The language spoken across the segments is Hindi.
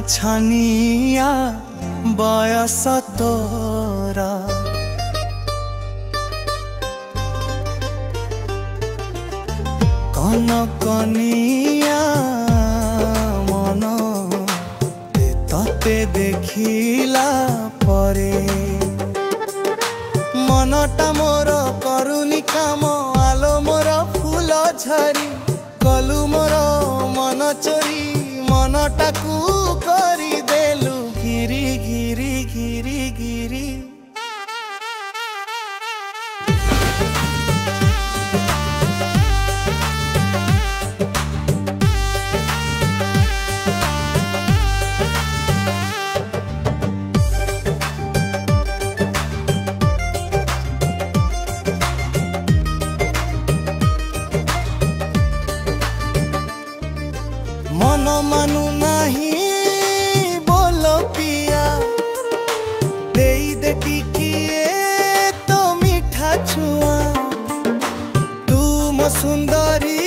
छानिया बयस तोरा कन कनिया मन तते देखिला परे मनटा मोर करुनी काम आलो मोर फूल झरी कलु मोर मन चोरी मनटाकू करी देलु गिरी गिरी गिरी गिरी मन मानु नहीं बोलो पिया दे दे टिकिए तो मीठा छुआ तुम सुंदरी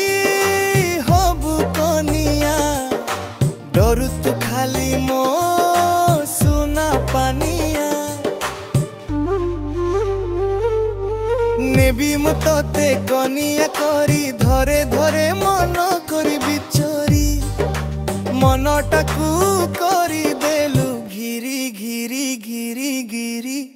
हबु कनिया डरू तू खाली मो सुना पानिया नेबी मते कनिया करी धरे धरे मन करी बिचरी मनटाकू करी देलु घिरी घिरी घिरी घिरी।